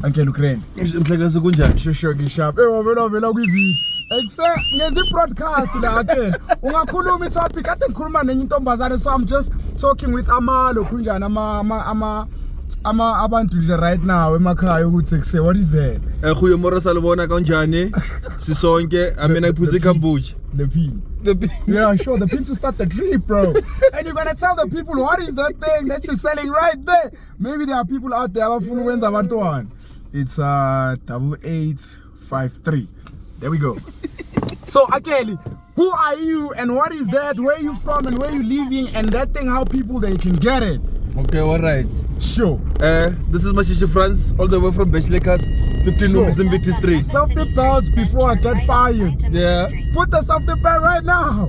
Uncle Ukraine. Mhlakazi kunjani? Shosho ngishap. Vela kwivideo. Ngenza broadcast la ake. Ungakhuluma itopic kade ngikhuluma nenye intombazane, so I'm just talking with Amalo kunjani abantu nje right now emakhaya ukuthi kuse what is there? Khuyo moro salibona kanjani? Sisonke amena iphuze ikambuchi. The pin. Yeah, sure. The pin to start the trip, bro. And you're gonna tell the people what is that thing that you're selling right there. Maybe there are people out there who wins about one. It's 8853. There we go. So Akeli, who are you and what is that? Where you from and where you living and that thing? How people they can get it? Okay, all right. Sure. This is Mashishi France, all the way from Bechlekas, 15 Mzimbithi Street. Self-tip bells before I get fired. Yeah. Put the self-tip bell right now.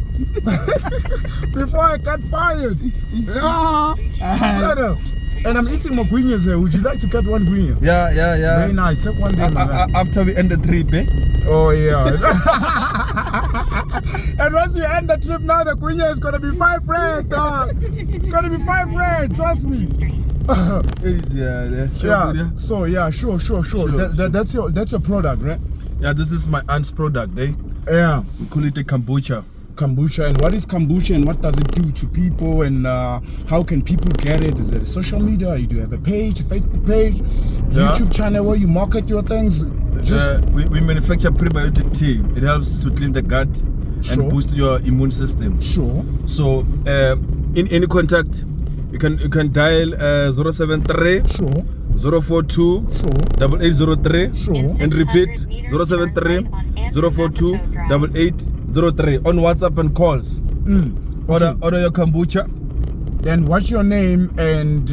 Before I get fired. Yeah. And I'm eating more guineas here. Would you like to get one guinea? Yeah. Very nice. Take one day, after we end the trip, eh? Oh, yeah. And once we end the trip now, the guinea is going to be 5 rand. It's going to be 5 rand. Trust me. Yeah. So, yeah, sure. That's your product, right? Yeah, this is my aunt's product, eh? Yeah. We call it a kombucha. Kombucha, and what is kombucha and what does it do to people, and how can people get it? Is it a social media? You do have a page, a Facebook page, YouTube channel where you market your things? We manufacture prebiotic tea. It helps to clean the gut and boost your immune system. Sure. So in any contact, you can dial 073 042 8803 and repeat 073 042 8803 on WhatsApp and calls. Order your kombucha. Then what's your name and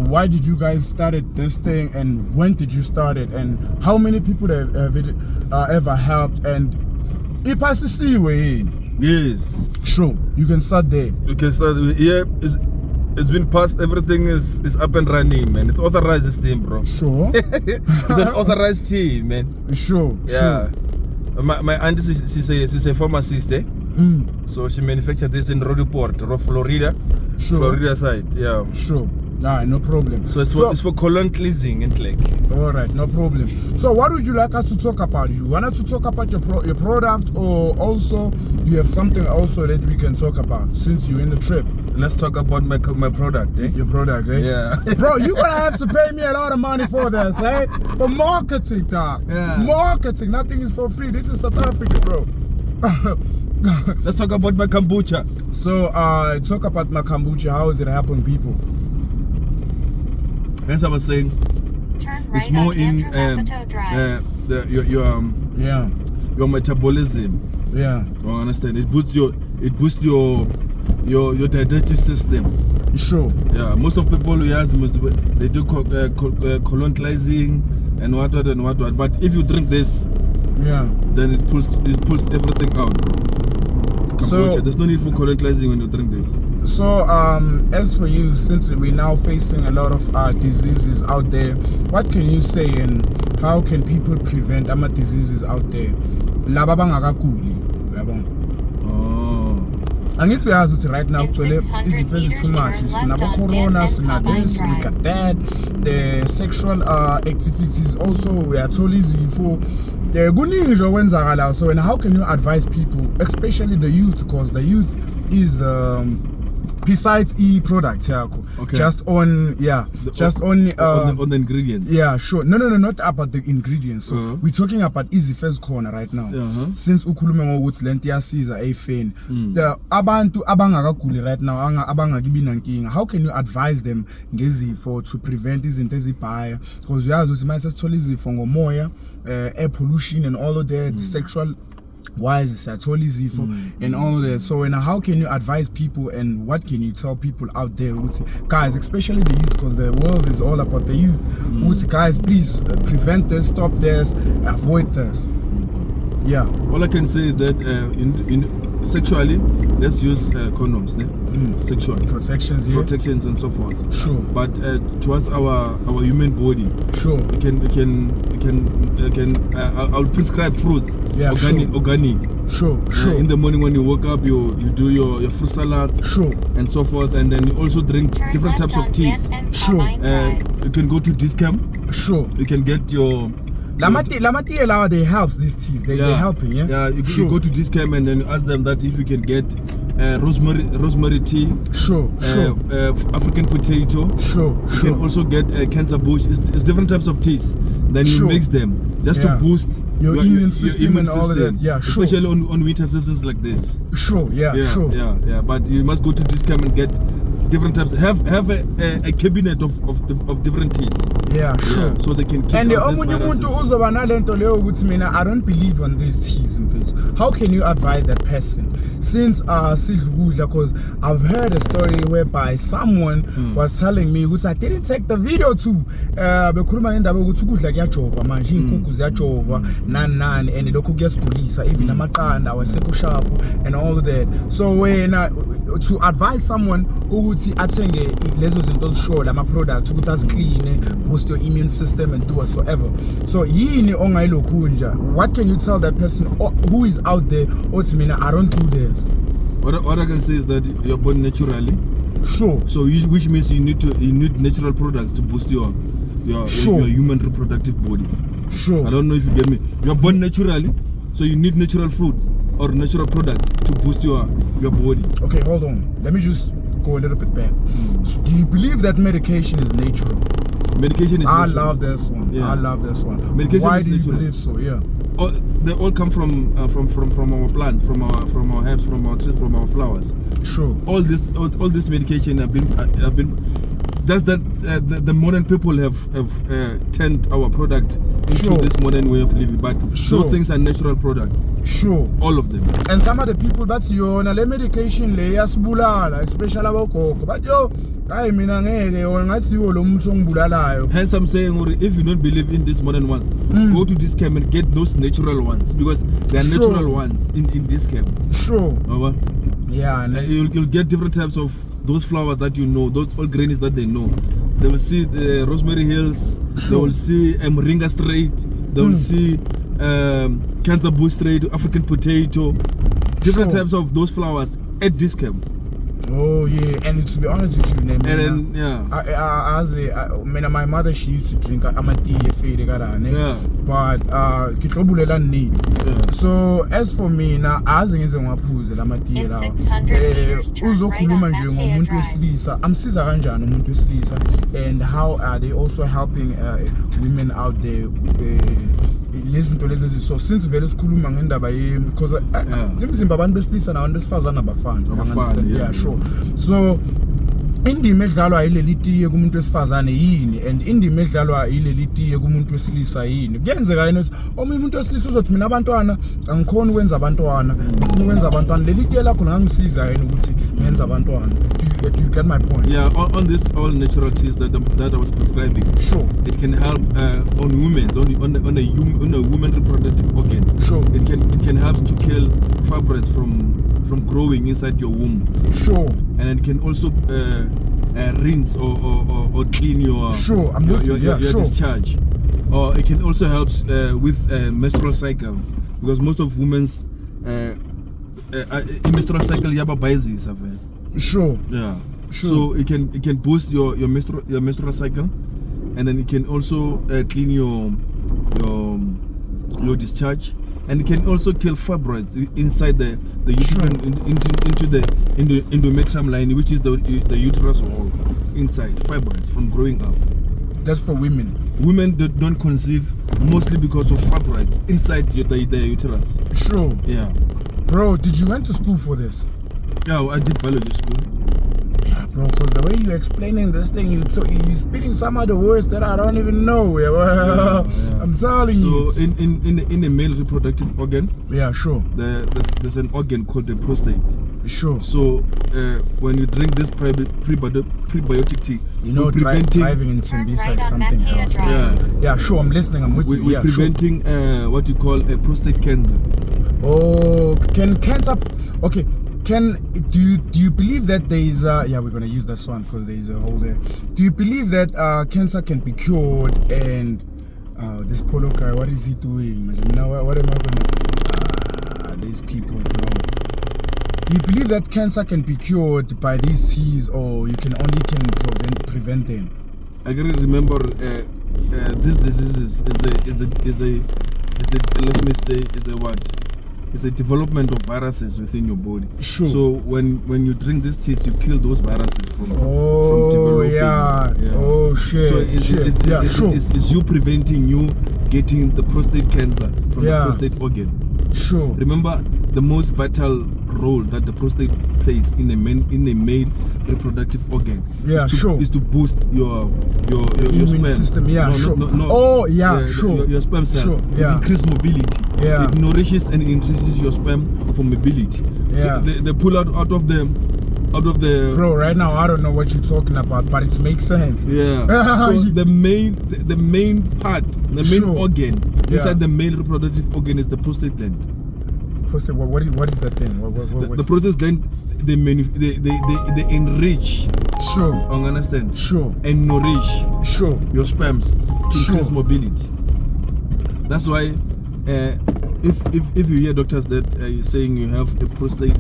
why did you guys started this thing and when did you start it and how many people have it ever helped and way? Yes. Sure, you can start there. You can start here. It's been passed. Everything is up and running, man. It's authorized this thing, bro. Sure. It's an authorized team, man. Sure. Yeah. Sure. My auntie, she's a pharmacist, eh? So she manufactured this in Rodiport, Florida. Sure. Florida side, yeah. Sure. No problem. So it's for colon cleansing and like. All right, no problem. So what would you like us to talk about? You want us to talk about your product, or also you have something also that we can talk about since you're in the trip? Let's talk about my product, eh? Your product, eh? Yeah. Bro, you're gonna have to pay me a lot of money for this, eh? For marketing, dog. Yeah. Marketing, nothing is for free. This is South Africa, bro. Let's talk about my kombucha. So, talk about my kombucha. How is it helping people? As I was saying, it's more in your metabolism. Yeah. You understand? It boosts your digestive system. Sure. Yeah. Most of people they do colon cleansing and what. But if you drink this, then it pulls everything out. So there's no need for colon cleansing when you drink this. So as for you, since we're now facing a lot of diseases out there, what can you say and how can people prevent diseases out there? Laba bangakaguli, yabona. Angithi uyazi ukuthi right now kugcwele izifo ezitoo much. Sinabo corona, this, we got that. The sexual activities also uyathola izifo. Kuningi nje okwenzakala. So and how can you advise people, especially the youth, because the youth is the besides product yakho, just on the ingredients. Yeah, sure. No, not about the ingredients. So we're talking about easy first corner right now. Since ukhulume ngokuthi lento iyasiza efeni. The abantu abangakaguli right now abangakibi nankinga. How can you advise them ngezifo to prevent izinto ezibhaya? Because uyazi ukuthi mase sithola izifo ngomoya, air pollution and all of that, sexual wise and all of that. So and how can you advise people and what can you tell people out there, guys, especially the youth, because the world is all about the youth, guys, please prevent this, stop this, avoid this. Yeah, all I can say is that in sexually, let's use condoms, sexual protections and so forth. Sure. But towards our human body, sure, it can I'll prescribe fruits. Yeah, organic. Sure. In the morning when you wake up, you do your fruit salads. Sure. And so forth, and then you also drink different types of teas. Sure. You can go to Discam. Sure. You can get your. Lamati they helps these teas. They're helping, yeah. Yeah, you go to Discam and then you ask them that if you can get rosemary tea. Sure. African potato. Sure. You can also get cancer bush. It's different types of teas. Then you mix them just to boost your immune system and all of that. Yeah, sure. Especially on winter seasons like this. Sure. Yeah. But you must go to Discam and get different types. Have a cabinet of different teas. Yeah, sure. Yeah, so they can keep and out these viruses. I don't believe on these teas. How can you advise that person? Since because I've heard a story whereby someone was telling me which I didn't take the video to bekhuluma ngendaba ukuthi ukudla kuyajova manje inkukhu ziyajova nani and lokho kuyasigulisa even amaqanda awasekho sharp and all of that. So when to advise someone ukuthi athenge lezo zinto zisho lama products ukuthi aziclean, boost your immune system and do whatsoever. So yini ongayilokhunja? What can you tell that person who is out there othi mina I don't do this? What I can say is that you're born naturally. Sure. So which means you need natural products to boost your human reproductive body. Sure. I don't know if you get me. You're born naturally, so you need natural foods or natural products to boost your body. Okay, hold on. Let me just go a little bit back. So do you believe that medication is natural? Medication is natural. I love this one. Yeah. I love this one. Medication Why is do you natural. believe so? Yeah. They all come from our plants, from our herbs, from our trees, from our flowers. Sure. All this medication have been that's that the modern people have turned our product into this modern way of living, but those things are natural products. Sure. All of them. And some of the people that's le medication le yasibulala, especially abogogo, but hence I'm saying, if you don't believe in these modern ones, go to Discam and get those natural ones, because they are natural ones in Discam. Sure. Yeah. And you'll get different types of those flowers that you know, those all grains that they know. They will see the rosemary hills. They will see moringa straight. They will see cancer bush straight, African potato, different types of those flowers at Discam. Oh yeah, and to be honest with you, my mother, she used to drink tea, but so as for me now, as in ngaphuze lamatiye lawo uzokhuluma nje ngomuntu wesilisa amsiza kanjani umuntu wesilisa, and how are they also helping women out there lezinto lezi so since vele sikhuluma ngendaba because imizimba abantu besilisa nabantu besifazana abafani. Yeah, sure. So indima edlalwa yileli tiye kumuntu wesifazane yini, and indima edlalwa yileli tiye kumuntu wesilisa yini? Kuyenzeka yini ukuthi umuntu wesilisa uzothi mina abantwana angikhona ukwenza abantwana, ngifuna ukwenza abantwana, leli tiye lakho ngangisiza yini ukuthi ngenza abantwana? Do you get my point? Yeah, on this all natural teas that I was prescribing. Sure. It can help on women's on a woman reproductive organ. Sure. It can help to kill fibroids from growing inside your womb. Sure. And it can also rinse or clean your discharge. Or it can also help with menstrual cycles, because most of women's menstrual cycle yaba biases have. Sure. Yeah. Sure. So it can boost your menstrual cycle, and then it can also clean your discharge, and it can also kill fibroids inside the uterine into the endometrium line, which is the uterus wall inside, fibroids from growing up. That's for women. Women don't conceive mostly because of fibroids inside the uterus. Sure. Yeah. Bro, did you went to school for this? Yeah, I did biology school. Yeah, bro, because the way you're explaining this thing, you're spitting some of the words that I don't even know. Yeah. I'm telling you. So in a male reproductive organ, yeah, sure, there's an organ called the prostate. Sure. So when you drink this prebiotic tea, you know, driving in Tembisa is something else. Yeah, sure, I'm listening. I'm with you. We're preventing what you call a prostate cancer. Oh, can cancer? Okay. Do you believe that there is we're gonna use this one because there is a hole there. Do you believe that cancer can be cured and This Polo guy, what is he doing? Now, what am I gonna? These people, bro. Do you believe that cancer can be cured by these teas, or you can only prevent them? I can remember this disease is a development of viruses within your body. Sure. So when you drink this tea, you kill those viruses from developing. Yeah. Oh shit. So it's you preventing you getting the prostate cancer from the prostate organ. Sure. Remember, the most vital role that the prostate plays in a male reproductive organ is to boost your immune sperm system. Your sperm cells. Sure. It increases mobility. Yeah. It nourishes and increases your sperm for mobility. Yeah. So they pull out of the bro, right now I don't know what you're talking about, but it makes sense. Yeah. So the main part, the main organ inside the male reproductive organ is the prostate gland. Prostate, what is that thing? The prostate gland, they enrich. Sure. Understand? Sure. And nourish. Sure. Your sperms to increase mobility. That's why if you hear doctors that saying you have a prostate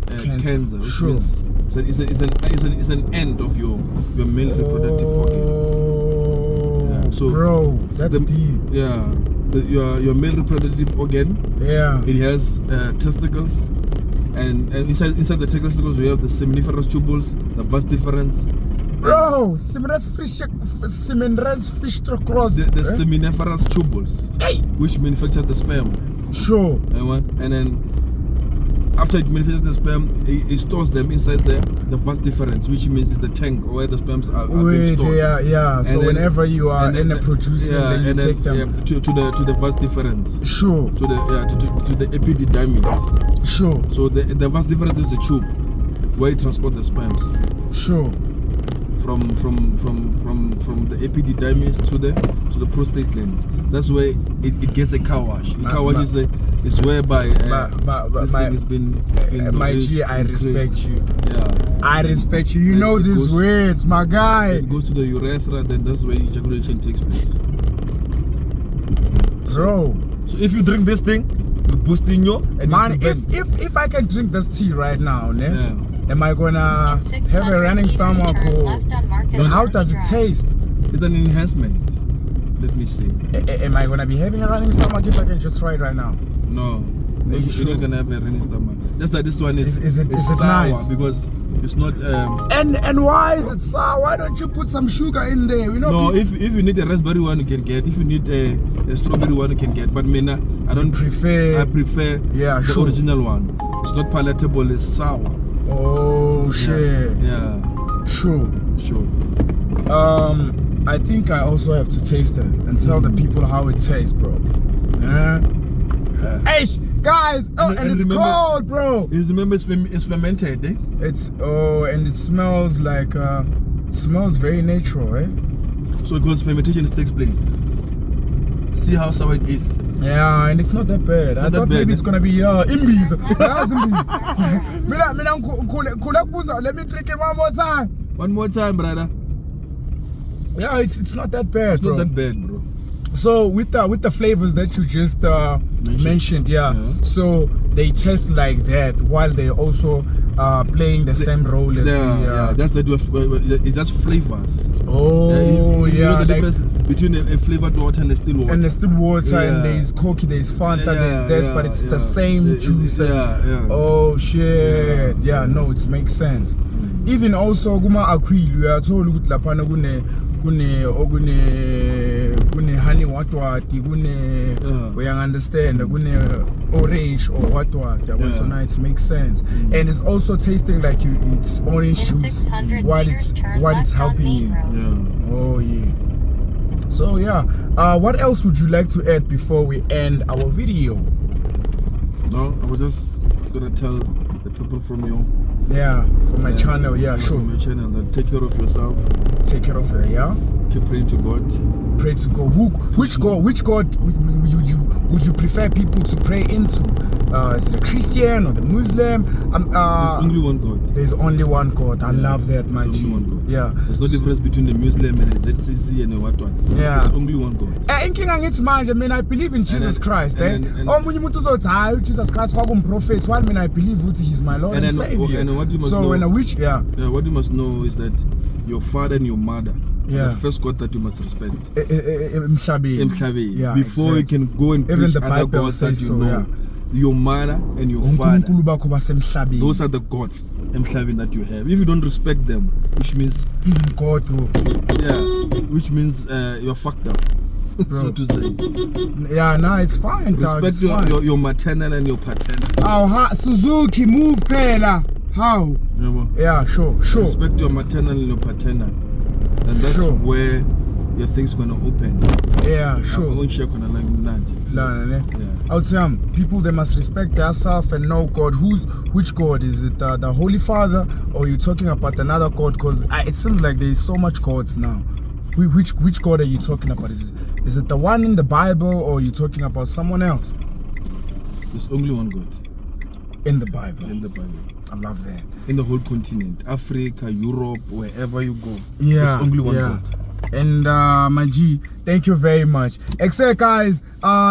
cancer, which means it's an end of your male reproductive organ. Yeah, so bro, that's deep. Yeah, your male reproductive organ. Yeah, it has testicles, and inside the testicles we have the seminiferous tubules, the vas deferens. Bro, seminiferous cross. The seminiferous tubules, which manufactures the sperm. Sure. And then after it manufactures the sperm, it stores them inside the vas deferens, which means it's the tank where the sperms are being stored. Yeah. So whenever you are in a producing, then you take them to the vas deferens. Sure. To the epididymis. Sure. So the vas deferens is the tube where it transports the sperms. Sure. From the epididymis to the prostate gland. That's where it gets a car wash. The car wash is whereby this thing has been my G, I respect you. Yeah. I respect you. You know these words, my guy. It goes to the urethra, then that's where ejaculation takes place. Bro. So if you drink this thing, you're boosting your and man, if I can drink this tea right now, am I gonna have a running stomach, or how does it taste? It's an enhancement. Let me see. Am I gonna be having a running stomach if I can just try it right now? No, you're not gonna have a running stomach. Just that this one is sour nice? because it's not. And why is it sour? Why don't you put some sugar in there? You know. No, if you need a raspberry one, you can get. If you need a strawberry one, you can get. But me, I don't prefer. I prefer the original one. It's not palatable. It's sour. Oh shit. Yeah. Sure. I think I also have to taste it and tell the people how it tastes, bro. Hey, guys! Oh, and it's cold, bro. Remember, it's fermented, eh? And it smells like it smells very natural, eh? So because fermentation takes place. See how sour it is. Yeah, and it's not that bad. I thought maybe it's gonna be imbies. Let me drink it one more time. One more time, brother. Yeah, it's not that bad. It's not that bad, bro. So with the flavors that you just mentioned, so they taste like that while they also playing the same role as that's it's just flavors. Oh, you know the difference between a flavored water and a still water. And the still water, and there's Coke, there's Fanta, there's this, but it's the same juice. Oh shit! Yeah, no, it makes sense. Even also Guma Aquil, we are told with Lapana Gune honey what we understand orange or what so now it makes sense. And it's also tasting like it's orange juice while it's helping you. Oh yeah. So what else would you like to add before we end our video? No, I was just gonna tell the people from you. From my channel, sure. From my channel, that take care of yourself. Take care of it, Keep praying to God. Pray to God. Which God would you prefer people to pray into? is it a Christian or the Muslim? There's only one God. There's only one God. I love that, man. There's only one God. Yeah. There's no difference between a Muslim and a ZCC and a what. Yeah. There's only one God. Inkinga ngithi manje mina I believe in Jesus Christ. Omunye umuntu uzothi hayi Jesus Christ kwakumprophet. While mina I believe ukuthi he's my Lord and Savior. And what you must know, what you must know is that your father and your mother, the first God that you must respect. Yeah, before you can go and preach other gods that you know. Your mother and your father, those are the gods that you have. If you don't respect them, which means even God, bro. Yeah, which means you're fucked up, so to say. Yeah, no, it's fine. Respect your maternal and your paternal. Oh, Suzuki, move, Pela. How? Yeah, sure. Respect your maternal and your paternal, and that's where your thing's gonna open. Yeah, sure. I would say people, they must respect themselves and know God. Which God is it? The Holy Father, or are you talking about another God? Because it seems like there is so much gods now. Which God are you talking about? Is it the one in the Bible, or are you talking about someone else? There's only one God in the Bible. In the Bible. I love that. In the whole continent, Africa, Europe, wherever you go, there's only one God. And my G, thank you very much. Except guys,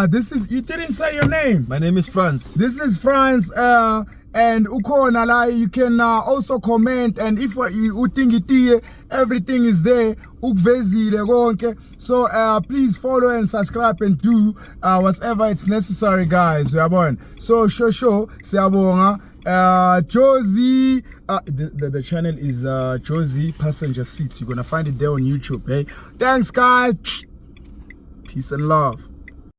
this is, you didn't say your name. My name is Franz. This is Franz, and ukona la, you can also comment, and if you think it, everything is there. So please follow and subscribe and do whatever it's necessary, guys. So siyabonga. Josie, the channel is Josie Passenger Seats. You're gonna find it there on YouTube. Hey, thanks guys. Peace and love.